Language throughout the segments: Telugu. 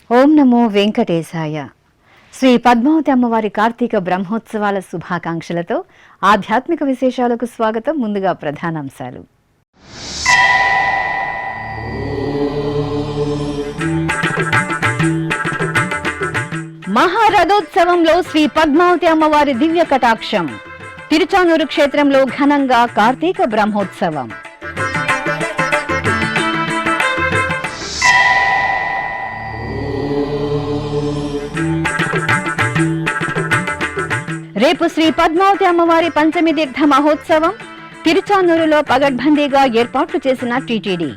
ఓం నమో వెంకటేశాయ. శ్రీ పద్మావతి అమ్మవారి కార్తీక బ్రహ్మోత్సవాల శుభాకాంక్షలతో ఆధ్యాత్మిక విశేషాలకు స్వాగతం. ముందుగా ప్రధానాంశాలు. మహారథోత్సవంలో శ్రీ పద్మావతి అమ్మవారి దివ్య కటాక్షం. తిరుచానూరు క్షేత్రంలో ఘనంగా కార్తీక బ్రహ్మోత్సవం. రేపు శ్రీ పద్మావతి అమ్మవారి పంచమి తీర్థ మహోత్సవం. తిరుచానూరులో పగడ్బందీగా ఏర్పాట్లు చేసిన టీటీడీ.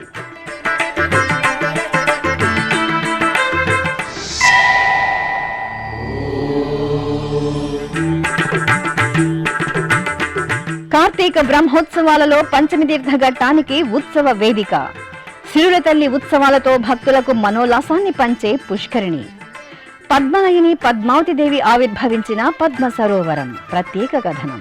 కార్తీక బ్రహ్మోత్సవాలలో పంచమి తీర్థ ఘట్టానికి ఉత్సవ వేదిక. సిరుల తల్లి ఉత్సవాలతో భక్తులకు మనోల్లాసాన్ని పంచే పుష్కరిణి. పద్మాయని పద్మావతి దేవి ఆవిర్భవించిన పద్మ సరోవరం. ప్రత్యేక కథనం.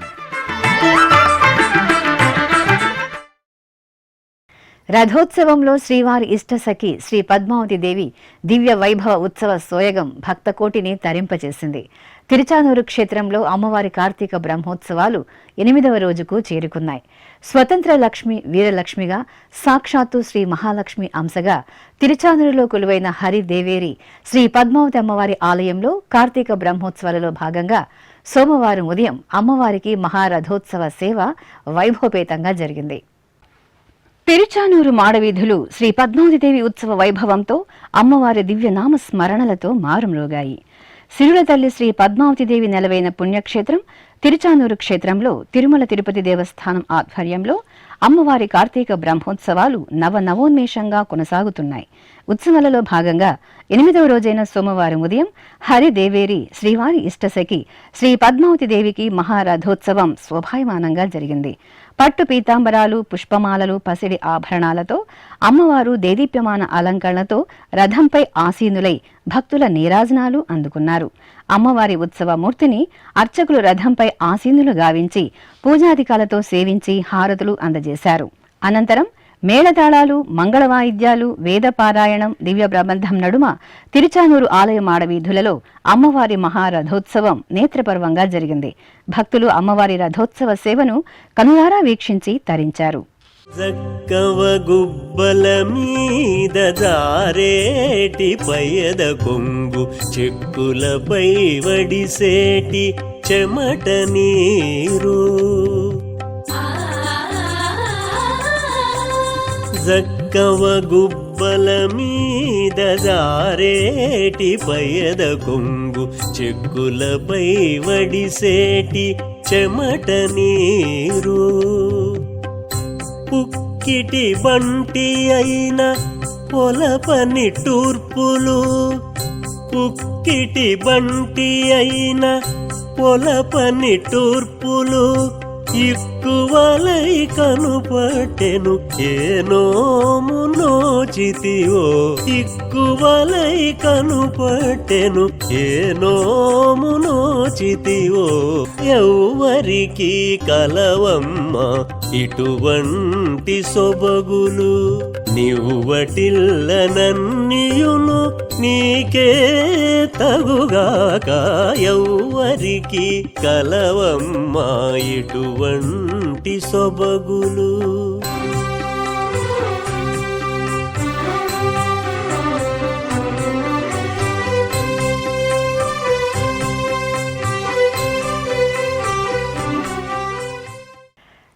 రథోత్సవంలో శ్రీవారి ఇష్టసఖి శ్రీ పద్మావతి దేవి దివ్య వైభవ ఉత్సవ సోయగం భక్తకోటిని తరింపచేసింది. తిరుచానూరు క్షేత్రంలో అమ్మవారి కార్తీక బ్రహ్మోత్సవాలు 8వ రోజుకు చేరుకున్నాయి. స్వతంత్ర లక్ష్మి వీరలక్ష్మిగా సాక్షాత్తు శ్రీ మహాలక్ష్మి అంశగా తిరుచానూరులో కొలువైన హరిదేవేరి శ్రీ పద్మావతి అమ్మవారి ఆలయంలో కార్తీక బ్రహ్మోత్సవాలలో భాగంగా సోమవారం ఉదయం అమ్మవారికి మహారథోత్సవ సేవ వైభవపేతంగా జరిగింది. తిరుచానూరు మాడవీధులు శ్రీ పద్మావతిదేవి ఉత్సవ వైభవంతో అమ్మవారి దివ్యనామ స్మరణలతో మారుమ్రోగాయి. సిరుల తల్లి శ్రీ పద్మావతిదేవి నెలవైన పుణ్యక్షేత్రం తిరుచానూరు క్షేత్రంలో తిరుమల తిరుపతి దేవస్థానం ఆధ్వర్యంలో అమ్మవారి కార్తీక బ్రహ్మోత్సవాలు నవోన్మేషంగా కొనసాగుతున్నాయి. ఉత్సవాలలో భాగంగా 8వ రోజైన సోమవారం ఉదయం హరిదేవేరి శ్రీవారి ఇష్టసఖి శ్రీ పద్మావతి దేవికి మహారథోత్సవం శోభాయమానంగా జరిగింది. పట్టు పీతాంబరాలు, పుష్పమాలలు, పసిడి ఆభరణాలతో అమ్మవారు దేదీప్యమాన అలంకరణతో రథంపై ఆసీనులై భక్తుల నీరాజనాలు అందుకున్నారు. అమ్మవారి ఉత్సవమూర్తిని అర్చకులు రథంపై ఆసీనులు గావించి పూజాధికాలతో సేవించి హారతులు అందజేశారు. అనంతరం మేళతాళాలు, మంగళవాయిద్యాలు, వేదపారాయణం, దివ్య ప్రబంధం నడుమ తిరుచానూరు ఆలయ మాడవీధులలో అమ్మవారి మహారథోత్సవం నేత్రపర్వంగా జరిగింది. భక్తులు అమ్మవారి రథోత్సవ సేవను కనులారా వీక్షించి తరించారు. జక్కవ గుబ్బల మీద జారేటి పయద కొంగు చెక్కులపై వడిసేటి చెమట నీరు. జక్కవ గుబ్బల మీద జారేటి పయద కొంగు చెక్కులపై వడిసేటి చెమట నీరు. పుక్కిటి బంటి అయిన పొలపని టూర్పులు, పుక్కిటి బంటి అయిన పొలపని టూర్పులు ఇక్కువలై కనుపట్టెను ఏనోము నోచితివో. ఇక్కువలై కనుపట్టెను ఏనోము నోచితివో. ఎవ్వరికి కలవమ్మ ఇటువంటి సొబగులు, నివ్వటిల్లనన్నియును నీకే తగుగాక. ఎవ్వరికి కలవమ్మ ఇటువంటి సొబగులు.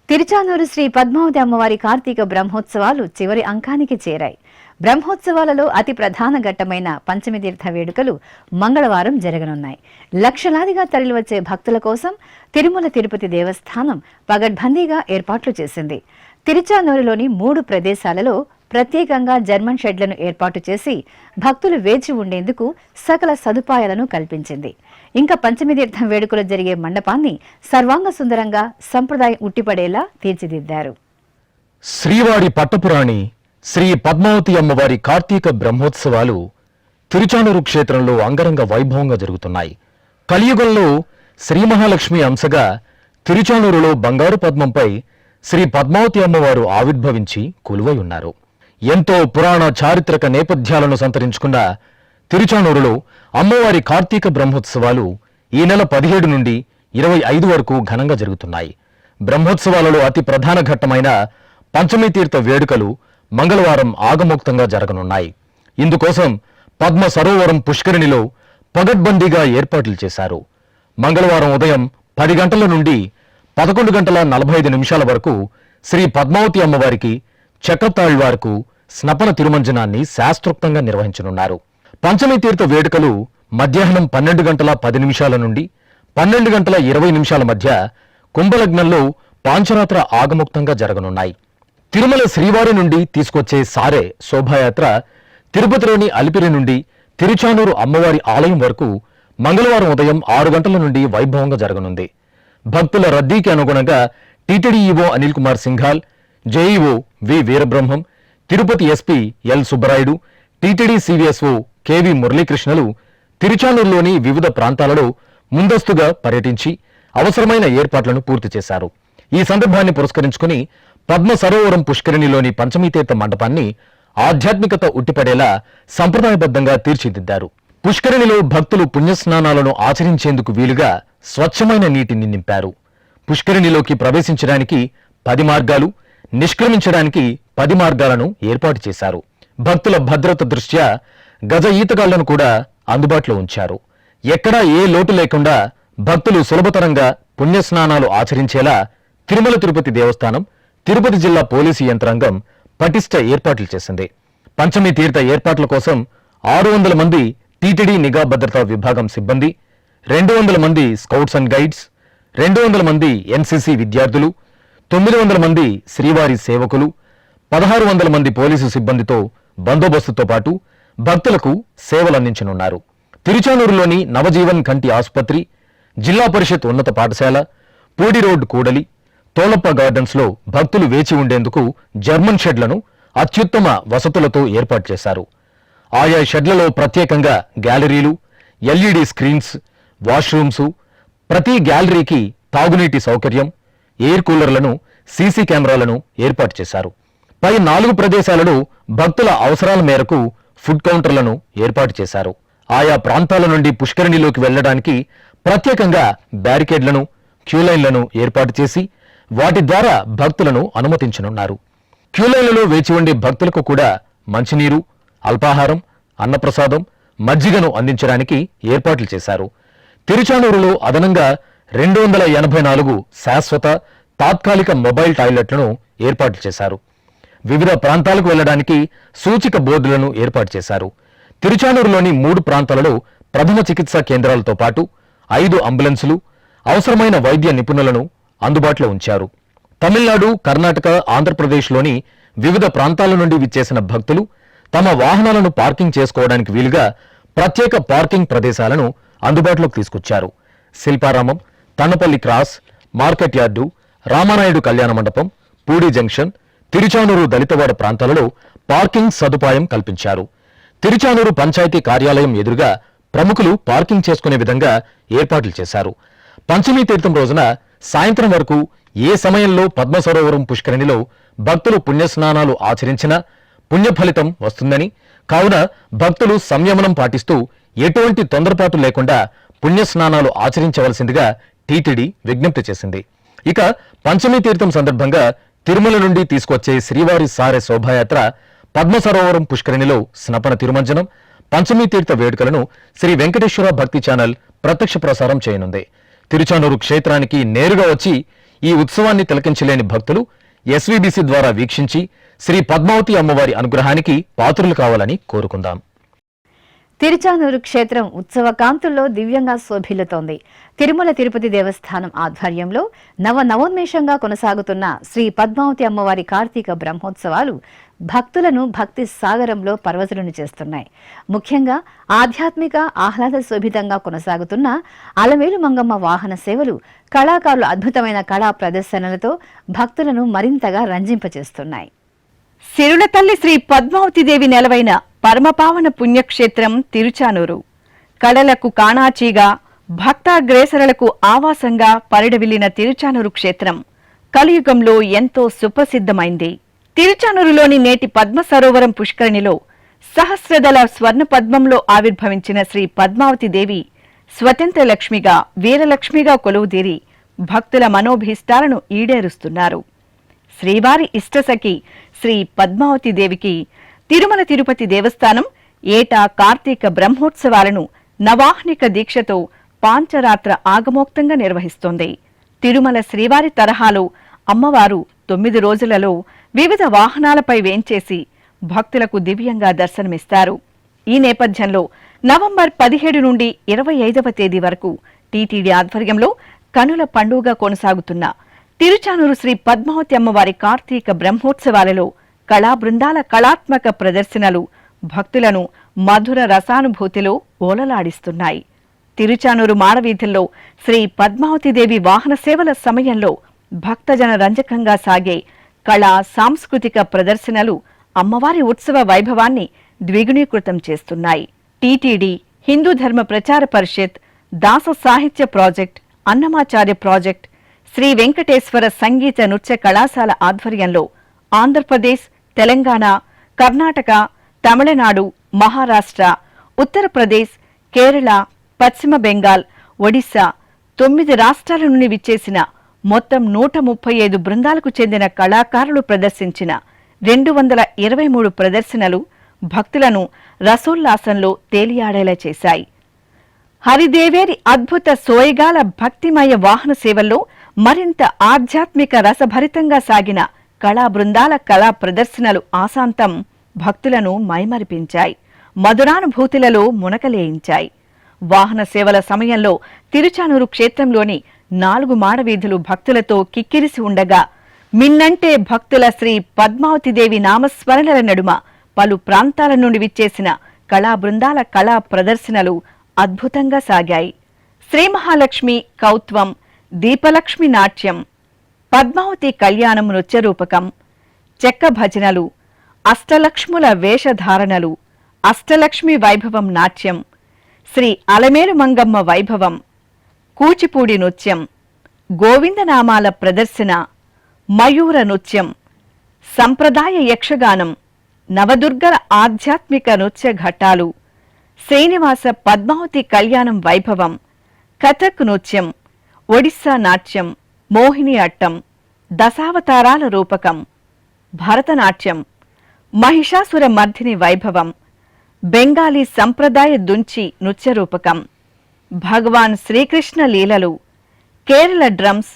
తిరుచానూరు శ్రీ పద్మావతి అమ్మవారి కార్తీక బ్రహ్మోత్సవాలు చివరి అంకానికి చేరాయి. బ్రహ్మోత్సవాలలో అతి ప్రధాన ఘట్టమైన పంచమి తీర్థ వేడుకలు మంగళవారం జరగనున్నాయి. లక్షలాదిగా తరలివచ్చే భక్తుల కోసం తిరుమల తిరుపతి దేవస్థానం పగడ్బందీగా ఏర్పాట్లు చేసింది. తిరుచానూరులోని 3 ప్రదేశాలలో ప్రత్యేకంగా జర్మన్ షెడ్లను ఏర్పాటు చేసి భక్తులు వేచి ఉండేందుకు సకల సదుపాయాలను కల్పించింది. ఇంకా పంచమి తీర్థం వేడుకలు జరిగే మండపాన్ని సర్వాంగ సుందరంగా సంప్రదాయం ఉట్టిపడేలా తీర్చిదిద్దారు. శ్రీవారి పట్టపురాణి శ్రీ పద్మావతి అమ్మవారి కార్తీక బ్రహ్మోత్సవాలు తిరుచానూరు క్షేత్రంలో అంగరంగ వైభవంగా జరుగుతున్నాయి. కలియుగంలో శ్రీ మహాలక్ష్మి అంశగా తిరుచానూరులో బంగారు పద్మంపై శ్రీ పద్మావతి అమ్మవారు ఆవిర్భవించి కొలువై ఉన్నారు. ఎంతో పురాణ చారిత్రక నేపథ్యాలను సంతరించుకున్న తిరుచానూరులో అమ్మవారి కార్తీక బ్రహ్మోత్సవాలు ఈ నెల 17 నుండి 25 వరకు ఘనంగా జరుగుతున్నాయి. బ్రహ్మోత్సవాలలో అతి ప్రధాన ఘట్టమైన పంచమి తీర్థ వేడుకలు మంగళవారం ఆగమోక్తంగా జరగనున్నాయి. ఇందుకోసం పద్మ సరోవరం పుష్కరిణిలో పగడ్బందీగా ఏర్పాట్లు చేశారు. మంగళవారం ఉదయం 10 గంటల నుండి 11 గంటల 45 నిమిషాల వరకు శ్రీ పద్మావతి అమ్మవారికి చక్రతాళ్వార్కు స్నపన తిరుమంజనాన్ని శాస్త్రోక్తంగా నిర్వహించనున్నారు. పంచమి తీర్థ వేడుకలు మధ్యాహ్నం 12 గంటల 10 నిమిషాల నుండి 12 గంటల 20 నిమిషాల మధ్య కుంభలగ్నంలో పాంచరాత్ర ఆగముక్తంగా జరగనున్నాయి. తిరుమల శ్రీవారి నుండి తీసుకొచ్చే సారే శోభాయాత్ర తిరుపతిలోని అలిపిరి నుండి తిరుచానూరు అమ్మవారి ఆలయం వరకు మంగళవారం ఉదయం 6 గంటల నుండి వైభవంగా జరగనుంది. భక్తుల రద్దీకి అనుగుణంగా TTD EO Anil Kumar Singhal, JEO V Veerabrahmam, Tirupati SP L Subbarayudu, TTD CVSO KV మురళీకృష్ణలు తిరుచానూరులోని వివిధ ప్రాంతాలలో ముందస్తుగా పర్యటించి అవసరమైన ఏర్పాట్లను పూర్తి చేశారు. ఈ సందర్భాన్ని పురస్కరించుకుని పద్మ సరోవరం పుష్కరిణిలోని పంచమీతీర్థ మండపాన్ని ఆధ్యాత్మికత ఉట్టిపడేలా సంప్రదాయబద్ధంగా తీర్చిదిద్దారు. పుష్కరిణిలో భక్తులు పుణ్యస్నానాలను ఆచరించేందుకు వీలుగా స్వచ్ఛమైన నీటిని నింపారు. పుష్కరిణిలోకి ప్రవేశించడానికి 10 మార్గాలు, నిష్క్రమించడానికి 10 మార్గాలను ఏర్పాటు చేశారు. భక్తుల భద్రత దృష్ట్యా గజ ఈతగాళ్లను కూడా అందుబాటులో ఉంచారు. ఎక్కడా ఏ లోటు లేకుండా భక్తులు సులభతరంగా పుణ్యస్నానాలు ఆచరించేలా తిరుమల తిరుపతి దేవస్థానం, తిరుపతి జిల్లా పోలీసు యంత్రాంగం పటిష్ట ఏర్పాట్లు చేసింది. పంచమి తీర్థ ఏర్పాట్ల కోసం 600 మంది టీటీడీ నిఘా భద్రతా విభాగం సిబ్బంది, 200 మంది స్కౌట్స్ అండ్ గైడ్స్, 200 మంది ఎన్సీసీ విద్యార్థులు, 900 మంది శ్రీవారి సేవకులు, 1600 మంది పోలీసు సిబ్బందితో బందోబస్తుతో పాటు భక్తులకు సేవలందించనున్నారు. తిరుచానూరులోని నవజీవన్ కంటి ఆసుపత్రి, జిల్లా పరిషత్ ఉన్నత పాఠశాల, పూడి రోడ్ కూడలి, తోలప్ప గార్డెన్స్ లో భక్తులు వేచి ఉండేందుకు జర్మన్ షెడ్లను అత్యుత్తమ వసతులతో ఏర్పాటు చేశారు. ఆయా షెడ్లలో ప్రత్యేకంగా గ్యాలరీలు, ఎల్ఈడి స్క్రీన్స్, వాష్రూమ్స్, ప్రతి గ్యాలరీకి తాగునీటి సౌకర్యం, ఎయిర్ కూలర్లను, సీసీ కెమెరాలను ఏర్పాటు చేశారు. పై 4 ప్రదేశాలలో భక్తుల అవసరాల మేరకు ఫుడ్ కౌంటర్లను ఏర్పాటు చేశారు. ఆయా ప్రాంతాల నుండి పుష్కరిణిలోకి వెళ్లడానికి ప్రత్యేకంగా బ్యారికేడ్లను, క్యూలైన్లను ఏర్పాటు చేసి వాటి ద్వారా భక్తులను అనుమతించనున్నారు. క్యూలైన్లలో వేచి ఉండే భక్తులకు కూడా మంచినీరు, అల్పాహారం, అన్నప్రసాదం, మజ్జిగను అందించడానికి ఏర్పాట్లు చేశారు. తిరుచానూరులో అదనంగా 284 శాశ్వత, తాత్కాలిక మొబైల్ టాయిలెట్లను ఏర్పాటు చేశారు. వివిధ ప్రాంతాలకు వెళ్లడానికి సూచిక బోర్డులను ఏర్పాటు చేశారు. తిరుచానూరులోని 3 ప్రాంతాలలో ప్రథమ చికిత్సా కేంద్రాలతో పాటు 5 అంబులెన్సులు, అవసరమైన వైద్య నిపుణులను అందుబాటులో ఉంచారు. తమిళనాడు, కర్ణాటక, ఆంధ్రప్రదేశ్లోని వివిధ ప్రాంతాల నుండి విచ్చేసిన భక్తులు తమ వాహనాలను పార్కింగ్ చేసుకోవడానికి వీలుగా ప్రత్యేక పార్కింగ్ ప్రదేశాలను అందుబాటులోకి తీసుకొచ్చారు. Shilparamam, Tannapalli cross, market yard, Ramanaidu కళ్యాణ మండపం, పూడి జంక్షన్, తిరుచానూరు దళితవాడ ప్రాంతాలలో పార్కింగ్ సదుపాయం కల్పించారు. తిరుచానూరు పంచాయతీ కార్యాలయం ఎదురుగా ప్రముఖులు పార్కింగ్ చేసుకునే విధంగా ఏర్పాట్లు చేశారు. పంచమీ తీర్థం రోజున సాయంత్రం వరకు ఏ సమయంలో పద్మ సరోవరం పుష్కరిణిలో భక్తులు పుణ్యస్నానాలు ఆచరించినా పుణ్య ఫలితం వస్తుందని, కావున భక్తులు సంయమనం పాటిస్తూ ఎటువంటి తొందరపాటు లేకుండా పుణ్యస్నానాలు ఆచరించవలసిందిగా టీటీడీ విజ్ఞప్తి చేసింది. ఇక పంచమీ తీర్థం సందర్భంగా తిరుమల నుండి తీసుకొచ్చే శ్రీవారి సారె శోభాయాత్ర పద్మ సరోవరం పుష్కరిణిలో స్నపన తిరుమంజనం, పంచమీ తీర్థ వేడుకలను శ్రీ వెంకటేశ్వర భక్తి ఛానల్ ప్రత్యక్ష ప్రసారం చేయనుంది. తిరుచానూరు క్షేత్రానికి నేరుగా వచ్చి ఈ ఉత్సవాన్ని తిలకించలేని భక్తులు ఎస్వీబీసీ ద్వారా వీక్షించి శ్రీ పద్మావతి అమ్మవారి అనుగ్రహానికి పాత్రులు కావాలని కోరుకుందాం. తిరుచానూరు క్షేత్రం ఉత్సవ కాంతుల్లో దివ్యంగా శోభిల్లుతోంది. తిరుమల తిరుపతి దేవస్థానం ఆధ్వర్యంలో నవోన్మేషంగా కొనసాగుతున్న శ్రీ పద్మావతి అమ్మవారి కార్తీక బ్రహ్మోత్సవాలు భక్తులను భక్తి సాగరంలో పరవశులను చేస్తున్నాయి. ముఖ్యంగా ఆధ్యాత్మిక ఆహ్లాద శోభితంగా కొనసాగుతున్న అలమేలు మంగమ్మ వాహన సేవలు కళాకారుల అద్భుతమైన కళా ప్రదర్శనలతో భక్తులను మరింతగా రంజింపచేస్తున్నాయి. సిరుల తల్లి శ్రీ పద్మావతిదేవి నెలవైన పరమపావన పుణ్యక్షేత్రం తిరుచానూరు కళలకు కాణాచీగా భక్తాగ్రేసరులకు ఆవాసంగా పరిడవిల్లిన తిరుచానూరు క్షేత్రం కలియుగంలో ఎంతో సుప్రసిద్ధమైంది. తిరుచానూరులోని నేటి పద్మ సరోవరం పుష్కరిణిలో సహస్రదళ స్వర్ణ పద్మంలో ఆవిర్భవించిన శ్రీ పద్మావతిదేవి స్వతంత్ర లక్ష్మిగా వీరలక్ష్మిగా కొలువుదీరి భక్తుల మనోభీష్టాలను ఈడేరుస్తున్నారు. శ్రీవారి ఇష్టసఖి శ్రీ పద్మావతిదేవికి తిరుమల తిరుపతి దేవస్థానం ఏటా కార్తీక బ్రహ్మోత్సవాలను నవాహ్నిక దీక్షతో పాంచరాత్ర ఆగమోక్తంగా నిర్వహిస్తోంది. తిరుమల శ్రీవారి తరహాలో అమ్మవారు 9 రోజులలో వివిధ వాహనాలపై వేంచేసి భక్తులకు దివ్యంగా దర్శనమిస్తారు. ఈ నేపథ్యంలో నవంబర్ 17 నుండి 25వ తేదీ వరకు టీటీడీ ఆధ్వర్యంలో కనుల పండుగగా కొనసాగుతున్న తిరుచానూరు శ్రీ పద్మావతి అమ్మవారి కార్తీక బ్రహ్మోత్సవాలలో కళా బృందాల కళాత్మక ప్రదర్శనలు భక్తులను మధుర రసానుభూతిలో ఓలలాడిస్తున్నాయి. తిరుచానూరు మాడవీధుల్లో శ్రీ పద్మావతిదేవి వాహన సేవల సమయంలో భక్తజన రంజకంగా సాగే కళా సాంస్కృతిక ప్రదర్శనలు అమ్మవారి ఉత్సవ వైభవాన్ని ద్విగుణీకృతం చేస్తున్నాయి. టీటీడీ, హిందూ ధర్మ ప్రచార పరిషత్, దాస సాహిత్య ప్రాజెక్ట్, అన్నమాచార్య ప్రాజెక్ట్, శ్రీ వెంకటేశ్వర సంగీత నృత్య కళాశాల ఆధ్వర్యంలో ఆంధ్రప్రదేశ్, తెలంగాణ, కర్ణాటక, తమిళనాడు, మహారాష్ట్ర, ఉత్తరప్రదేశ్, కేరళ, పశ్చిమ బెంగాల్, ఒడిశా 9 రాష్ట్రాల నుండి విచ్చేసిన మొత్తం 135 బృందాలకు చెందిన కళాకారులు ప్రదర్శించిన 223 ప్రదర్శనలు భక్తులను రసోల్లాసంలో తేలియాడేలా చేశాయి. హరిదేవేరి అద్భుత సోయగాల భక్తిమయ వాహన సేవల్లో మరింత ఆధ్యాత్మిక రసభరితంగా సాగిన కళా బృందాల కళా ప్రదర్శనలు ఆశాంతం భక్తులను మైమరిపించాయి, మధురానుభూతులలో మునకలేయించాయి. వాహన సేవల సమయంలో తిరుచానూరు క్షేత్రంలోని 4 మాడవీధులు భక్తులతో కిక్కిరిసి ఉండగా మిన్నంటే భక్తుల శ్రీ పద్మావతిదేవి నామస్మరణల నడుమ పలు ప్రాంతాల నుండి విచ్చేసిన కళా బృందాల కళా ప్రదర్శనలు అద్భుతంగా సాగాయి. శ్రీ మహాలక్ష్మి కౌత్వం, దీపలక్ష్మి నాట్యం, పద్మావతి కళ్యాణం నృత్యరూపకం, చెక్క భజనలు, అష్టలక్ష్ముల వేషధారణలు, అష్టలక్ష్మి వైభవం నాట్యం, శ్రీ అలమేలు మంగమ్మ వైభవం, కూచిపూడి నృత్యం, గోవిందనామాల ప్రదర్శన, మయూర నృత్యం, సంప్రదాయ యక్షగానం, నవదుర్గల ఆధ్యాత్మిక నృత్య ఘట్టాలు, శ్రీనివాస పద్మావతి కళ్యాణం వైభవం, కథక్ నృత్యం, ఒడిస్సా నాట్యం, మోహిని అట్టం, దశావతారాల రూపకం, భరతనాట్యం, మహిషాసుర మర్దిని వైభవం, బెంగాలీ సంప్రదాయ దుంచి నృత్యరూపకం, భగవాన్ శ్రీకృష్ణ లీలలు, కేరళ డ్రమ్స్,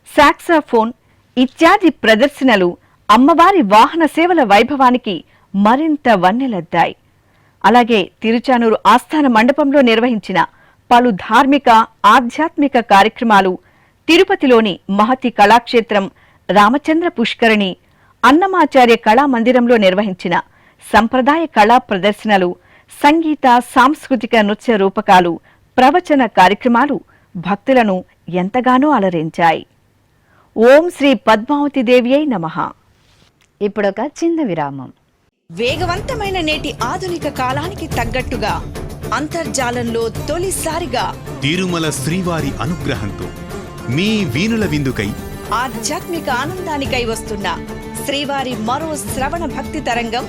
సాక్సాఫోన్ ఇత్యాది ప్రదర్శనలు అమ్మవారి వాహన సేవల వైభవానికి మరింత వన్నెలద్దాయి. అలాగే తిరుచానూరు ఆస్థాన మండపంలో నిర్వహించిన పలు ధార్మిక ఆధ్యాత్మిక కార్యక్రమాలు, తిరుపతిలోని మహతి కళాక్షేత్రం రామచంద్ర పుష్కరిణి, అన్నమాచార్య కళామందిరంలో నిర్వహించిన సంప్రదాయ కళా ప్రదర్శనలు, సంగీత సాంస్కృతిక నృత్య రూపకాలు, ప్రవచన కార్యక్రమాలు భక్తులను ఎంతగానో అలరించాయి. ఓం శ్రీ పద్మావతిదేవ్యై నమః. ఇప్పుడొక చిన్న విరామం. వేగవంతమైన నేటి ఆధునిక కాలానికి తగ్గట్టుగా అంతర్జాలంలో తొలిసారిగా తిరుమల శ్రీవారి అనుగ్రహంతో మీ వీణుల విందుకై ఆధ్యాత్మిక ఆనందానికై వస్తున్న శ్రీవారి మరో శ్రవణ భక్తి తరంగం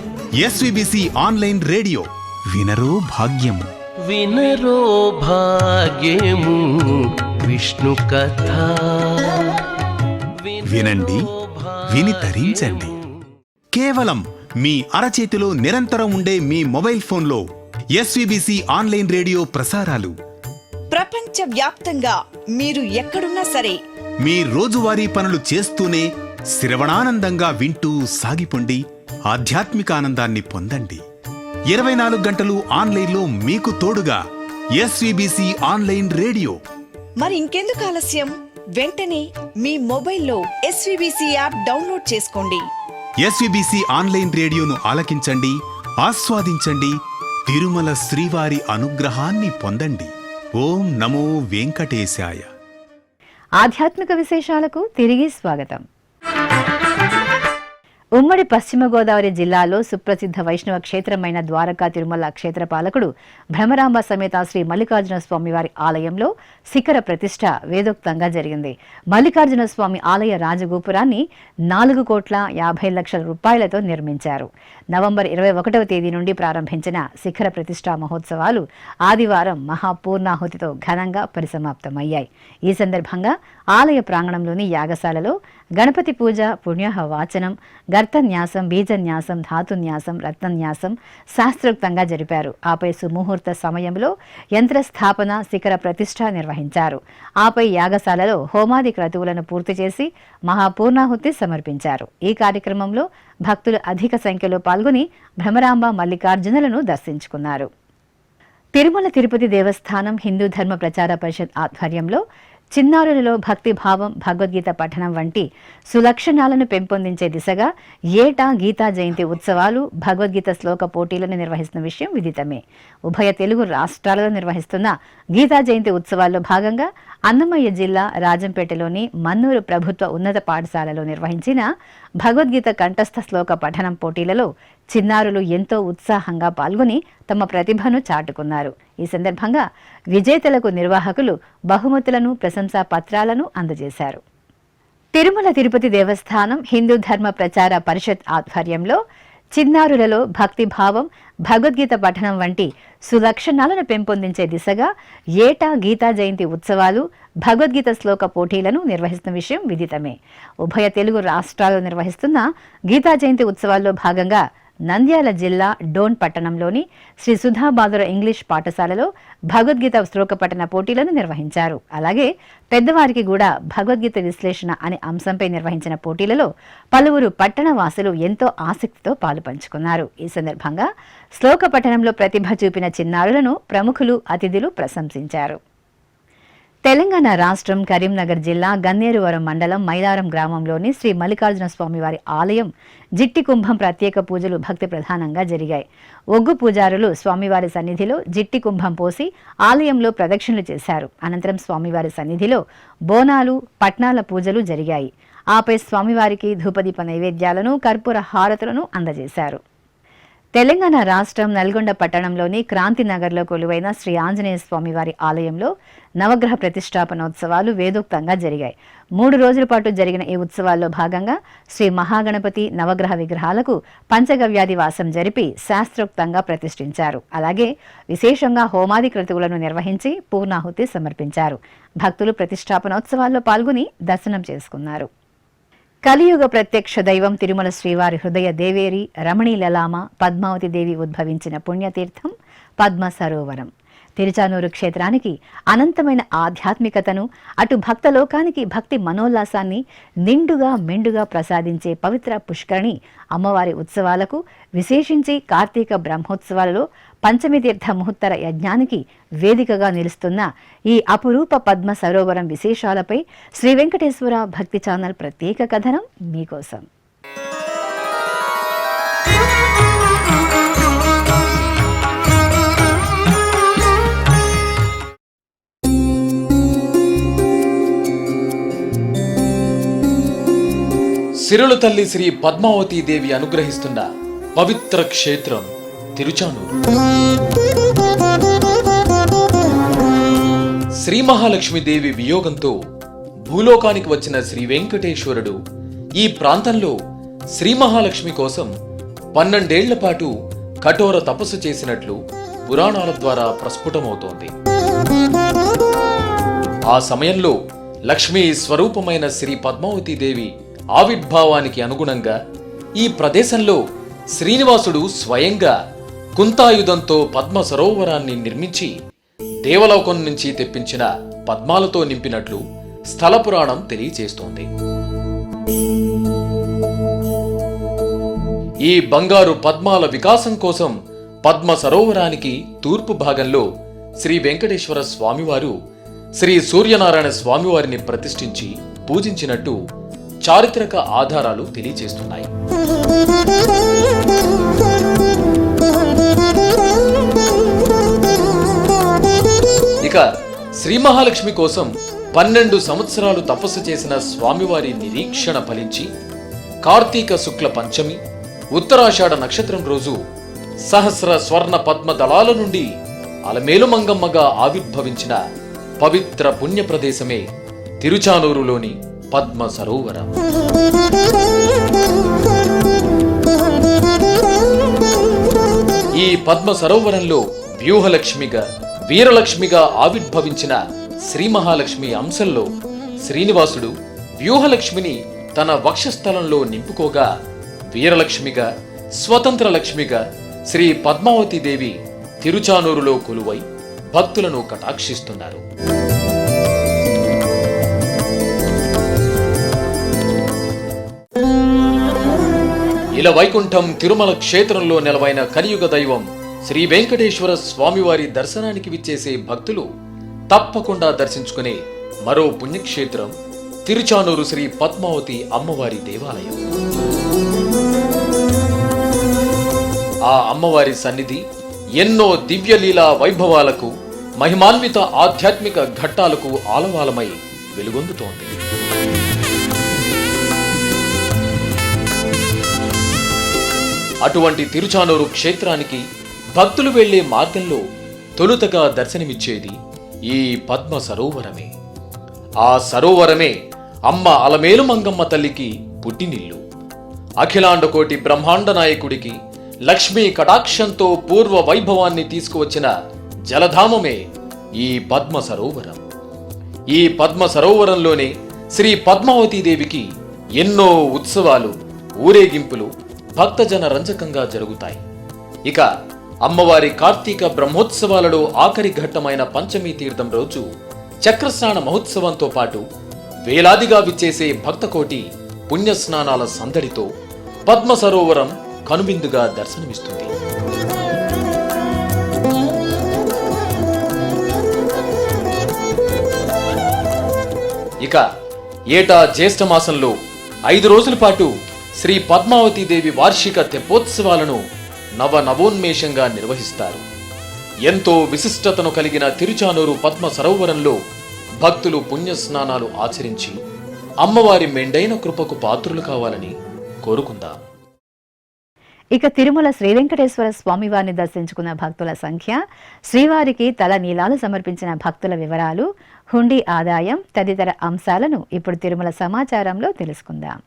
ఎస్విబిసి ఆన్లైన్ రేడియో వినరో భాగ్యము. వినరో భాగ్యము విష్ణు కథ. వినండి, విని తరించండి. కేవలం మీ అరచేతిలో నిరంతరం ఉండే మీ మొబైల్ ఫోన్లో ఎస్విబిసి ఆన్లైన్ రేడియో ప్రసారాలు ప్రపంచ వ్యాప్తంగా మీరు ఎక్కడున్నా సరే మీ రోజువారీ పనులు చేస్తూనే శ్రవణానందంగా వింటూ సాగిపోండి, ఆధ్యాత్మిక ఆనందాన్ని పొందండి. 24 గంటలు ఆన్లైన్లో మీకు తోడుగా ఎస్వీబీసీ ఆన్లైన్ రేడియో. మరి ఇంకెందుకు ఆలస్యం? వెంటనే మీ మొబైల్లో ఎస్వీబీసీ యాప్ డౌన్లోడ్ చేసుకోండి. ఎస్వీబీసీ ఆన్లైన్ రేడియోను ఆలకించండి, ఆస్వాదించండి, తిరుమల శ్రీవారి అనుగ్రహాన్ని పొందండి. ఓం నమో వెంకటేశాయ. ఆధ్యాత్మిక విశేషాలకు తిరిగి స్వాగతం. ఉమ్మడి పశ్చిమ గోదావరి జిల్లాలో సుప్రసిద్ధ వైష్ణవ క్షేత్రమైన ద్వారకా తిరుమల క్షేత్రపాలకుడు భ్రమరాంబ సమేత శ్రీ మల్లికార్జున స్వామి వారి ఆలయంలో శిఖర ప్రతిష్ఠ వేదోక్తంగా జరిగింది. మల్లికార్జున స్వామి ఆలయ రాజగోపురాన్ని 4,50,00,000 రూపాయలతో నిర్మించారు. నవంబర్ 21వ తేదీ నుండి ప్రారంభించిన శిఖర ప్రతిష్ఠా మహోత్సవాలు ఆదివారం మహాపూర్ణాహుతితో ఘనంగా పరిసమాప్తమయ్యాయి. ఈ సందర్భంగా ఆలయ ప్రాంగణంలోని యాగశాలలో గణపతి పూజ, పుణ్యాహ వాచనం, గర్తన్యాసం, బీజన్యాసం, ధాతున్యాసం, రత్నన్యాసం శాస్త్రోక్తంగా జరిపారు. ఆపై సుముహూర్త సమయంలో యంత్రస్థాపన, శిఖర ప్రతిష్ఠ నిర్వహించారు. ఆపై యాగశాలలో హోమాది క్రతువులను పూర్తి చేసి మహాపూర్ణాహుతి సమర్పించారు. ఈ కార్యక్రమంలో భక్తులు అధిక సంఖ్యలో పాల్గొని భ్రమరాంబ మల్లికార్జునులను దర్శించుకున్నారు. తిరుమల తిరుపతి దేవస్థానం హిందూ ధర్మ ప్రచార పరిషత్ ఆధ్వర్యంలో చిన్నారులలో భక్తిభావం, భగవద్గీత పఠనం వంటి సులక్షణాలను పెంపొందించే దిశగా ఏటా గీతా జయంతి ఉత్సవాలు, భగవద్గీత శ్లోక పోటీలను నిర్వహిస్తున్న విషయం విదితమే. ఉభయ తెలుగు రాష్ట్రాలలో నిర్వహిస్తున్న గీతా జయంతి ఉత్సవాల్లో భాగంగా అన్నమయ్య జిల్లా రాజంపేటలోని మన్నూరు ప్రభుత్వ ఉన్నత పాఠశాలలో నిర్వహించిన భగవద్గీత కంఠస్థ శ్లోక పఠనం పోటీలలో చిన్నారులు ఎంతో ఉత్సాహంగా పాల్గొని తమ ప్రతిభను చాటుకున్నారు. ఈ సందర్భంగా విజేతలకు నిర్వాహకులు బహుమతులను, ప్రశంసా పత్రాలను అందజేశారు. తిరుమల తిరుపతి దేవస్థానం హిందూ ధర్మ ప్రచార పరిషత్ ఆధ్వర్యంలో చిన్నారులలో భక్తిభావం, భగవద్గీత పఠనం వంటి సులక్షణాలను పెంపొందించే దిశగా ఏటా గీతా జయంతి ఉత్సవాలు, భగవద్గీత శ్లోక పోటీలను నిర్వహిస్తున్న విషయం విదితమే. ఉభయ తెలుగు రాష్ట్రాల్లో నిర్వహిస్తున్న గీతా జయంతి ఉత్సవాల్లో భాగంగా నంద్యాల జిల్లా డోన్ పట్టణంలోని శ్రీ సుధాబాదుర ఇంగ్లీష్ పాఠశాలలో భగవద్గీత శ్లోక పఠన పోటీలను నిర్వహించారు. అలాగే పెద్దవారికి కూడా భగవద్గీత విశ్లేషణ అనే అంశంపై నిర్వహించిన పోటీలలో పలువురు పట్టణ వాసులు ఎంతో ఆసక్తితో పాలుపంచుకున్నారు. ఈ సందర్భంగా శ్లోక పఠనంలో ప్రతిభ చూపిన చిన్నారులను ప్రముఖులు, అతిథులు ప్రశంసించారు. తెలంగాణ రాష్ట్రం కరీంనగర్ జిల్లా గన్నేరువరం మండలం మైలారం గ్రామంలోని శ్రీ మల్లికార్జున స్వామి వారి ఆలయం జిట్టి కుంభం ప్రత్యేక పూజలు భక్తి ప్రధానంగా జరిగాయి. ఒగ్గు పూజారులు స్వామివారి సన్నిధిలో జిట్టి కుంభం పోసి ఆలయంలో ప్రదక్షిణలు చేశారు. అనంతరం స్వామివారి సన్నిధిలో బోనాలు, పట్నాల పూజలు జరిగాయి. ఆపై స్వామివారికి ధూపదీప నైవేద్యాలను, కర్పూర హారతులను అందజేశారు. తెలంగాణ రాష్ట్రం నల్గొండ పట్టణంలోని క్రాంతినగర్లో కొలువైన శ్రీ ఆంజనేయ స్వామివారి ఆలయంలో నవగ్రహ ప్రతిష్టాపనోత్సవాలు వేదోక్తంగా జరిగాయి. 3 రోజుల పాటు జరిగిన ఈ ఉత్సవాల్లో భాగంగా శ్రీ మహాగణపతి నవగ్రహ విగ్రహాలకు పంచగవ్యాది వాసం జరిపి శాస్త్రోక్తంగా ప్రతిష్ఠించారు. అలాగే విశేషంగా హోమాది క్రతువులను నిర్వహించి పూర్ణాహుతి సమర్పించారు. భక్తులు ప్రతిష్టాపనోత్సవాల్లో పాల్గొని దర్శనం చేసుకున్నారు. కలియుగ ప్రత్యక్ష దైవం తిరుమల శ్రీవారి హృదయ దేవేరి రమణీ లలామ పద్మావతి దేవి ఉద్భవించిన పుణ్యతీర్థం పద్మ సరోవరం. తిరుచానూరు క్షేత్రానికి అనంతమైన ఆధ్యాత్మికతను, అటు భక్తలోకానికి భక్తి మనోల్లాసాన్ని నిండుగా మెండుగా ప్రసాదించే పవిత్ర పుష్కరిణి అమ్మవారి ఉత్సవాలకు, విశేషించి కార్తీక బ్రహ్మోత్సవాలలో పంచమి తీర్థ ముహూర్తర యజ్ఞానికి వేదికగా నిలుస్తున్న ఈ అపురూప పద్మ సరోవరం విశేషాలపై శ్రీ వెంకటేశ్వర భక్తి ఛానల్ ప్రత్యేక కథనం మీకోసం. సిరుల తల్లి శ్రీ పద్మావతీ దేవి అనుగ్రహిస్తున్న పవిత్ర క్షేత్రం తిరుచానూరు. శ్రీ మహాలక్ష్మీదేవి వియోగంతో భూలోకానికి వచ్చిన శ్రీ వెంకటేశ్వరుడు ఈ ప్రాంతంలో శ్రీ మహాలక్ష్మి కోసం 12 ఏళ్ల పాటు కఠోర తపస్సు చేసినట్లు పురాణాల ద్వారా ప్రస్ఫుటమవుతోంది. ఆ సమయంలో లక్ష్మీ స్వరూపమైన శ్రీ పద్మావతీ దేవి ఆవిర్భావానికి అనుగుణంగా ఈ ప్రదేశంలో శ్రీనివాసుడు స్వయంగా కుంతాయుధంతో పద్మ సరోవరాన్ని నిర్మించి దేవలోకం నుంచి తెప్పించిన పద్మాలతో నింపినట్లు స్థల పురాణం తెలియజేస్తోంది. ఈ బంగారు పద్మాల వికాసం కోసం పద్మ సరోవరానికి తూర్పు భాగంలో శ్రీ వెంకటేశ్వర స్వామివారు శ్రీ సూర్యనారాయణ స్వామివారిని ప్రతిష్ఠించి పూజించినట్టు చారిత్రక ఆధారాలు తెలియజేస్తున్నాయి. ఇక శ్రీ మహాలక్ష్మి కోసం 12 సంవత్సరాలు తపస్సు చేసిన స్వామివారి నిరీక్షణ ఫలించి కార్తీక శుక్ల పంచమి ఉత్తరాషాఢ నక్షత్రం రోజు సహస్ర స్వర్ణ పద్మ దళాల నుండి అలమేలు మంగమ్మగా ఆవిర్భవించిన పవిత్ర పుణ్య ప్రదేశమే తిరుచానూరులోని పద్మ సరోవరం. ఈ పద్మ సరోవరంలో వ్యూహలక్ష్మిగా వీరలక్ష్మిగా ఆవిర్భవించిన శ్రీ మహాలక్ష్మి అంశంలో శ్రీనివాసుడు వ్యూహలక్ష్మిని తన వక్షస్థలంలో నింపుకోగా వీరలక్ష్మిగా స్వతంత్ర లక్ష్మిగా శ్రీ పద్మావతి దేవి తిరుచానూరులో కొలువై భక్తులను కటాక్షిస్తున్నారు. ఇలా వైకుంఠం తిరుమల క్షేత్రంలో నెలవైన కలియుగ దైవం శ్రీ వెంకటేశ్వర స్వామివారి దర్శనానికి విచ్చేసే భక్తులు తప్పకుండా దర్శించుకునే మరో పుణ్యక్షేత్రం తిరుచానూరు శ్రీ పద్మావతి అమ్మవారి దేవాలయం. ఆ అమ్మవారి సన్నిధి ఎన్నో దివ్యలీలా వైభవాలకు మహిమాన్విత ఆధ్యాత్మిక ఘట్టాలకు ఆలవాలమై వెలుగొందుతోంది. అటువంటి తిరుచానూరు క్షేత్రానికి భక్తులు వెళ్లే మార్గంలో తొలుతగా దర్శనమిచ్చేది ఈ పద్మ సరోవరమే. ఆ సరోవరమే అమ్మ అలమేలు మంగమ్మ తల్లికి పుట్టినిల్లు. అఖిలాండకోటి బ్రహ్మాండ నాయకుడికి లక్ష్మీ కటాక్షంతో పూర్వ వైభవాన్ని తీసుకువచ్చిన జలధామమే ఈ పద్మ సరోవరం. ఈ పద్మ సరోవరంలోనే శ్రీ పద్మావతీదేవికి ఎన్నో ఉత్సవాలు, ఊరేగింపులు భక్తజన రంజకంగా జరుగుతాయి. ఇక అమ్మవారి కార్తీక బ్రహ్మోత్సవాలలో ఆఖరి ఘట్టమైన పంచమీ తీర్థం రోజు చక్రస్నాన మహోత్సవంతో పాటు వేలాదిగా విచ్చేసే భక్తకోటి పుణ్యస్నానాల సందడితో పద్మ సరోవరం కనువిందుగా దర్శనమిస్తుంది. ఇక ఏటా జ్యేష్ఠ మాసంలో 5 రోజుల పాటు శ్రీ పద్మావతీదేవి వార్షిక తెప్పోత్సవాలను నవోన్మేషంగా నిర్వహిస్తారు. ఎంతో విశిష్టతను కలిగిన తిరుచానూరు పద్మ సరోవరంలో భక్తులు పుణ్యస్నానాలు ఆచరించి అమ్మవారి మెండైన కృపకు పాత్రులు కావాలని కోరుకుందాం. ఇక తిరుమల శ్రీ వెంకటేశ్వర స్వామివారిని దర్శించుకున్న భక్తుల సంఖ్య, శ్రీవారికి తల నీలాలు సమర్పించిన భక్తుల వివరాలు, హుండీ ఆదాయం తదితర అంశాలను ఇప్పుడు తిరుమల సమాచారంలో తెలుసుకుందాం.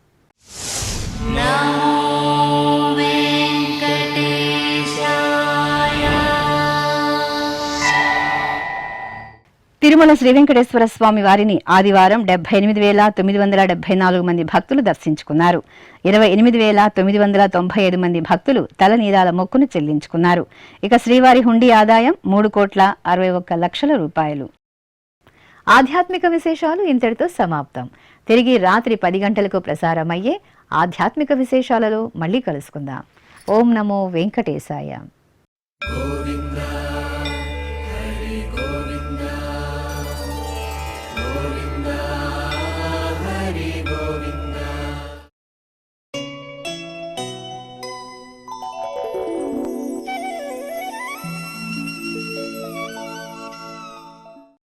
తిరుమల శ్రీ వెంకటేశ్వర స్వామి వారిని ఆదివారం 78,974 మంది భక్తులు దర్శించుకున్నారు. 28,995 మంది భక్తులు తలనీలాల మొక్కును చెల్లించుకున్నారు. ఇక శ్రీవారి హుండీ ఆదాయం 3,61,00,000 రూపాయలు. ఆధ్యాత్మిక విశేషాలు ఇంతటితో సమాప్తం. తిరిగి రాత్రి 10 గంటలకు ప్రసారమయ్యే ఆధ్యాత్మిక విశేషాలలో మళ్ళీ కలుసుకుందాం. ఓం నమో వెంకటేశాయ.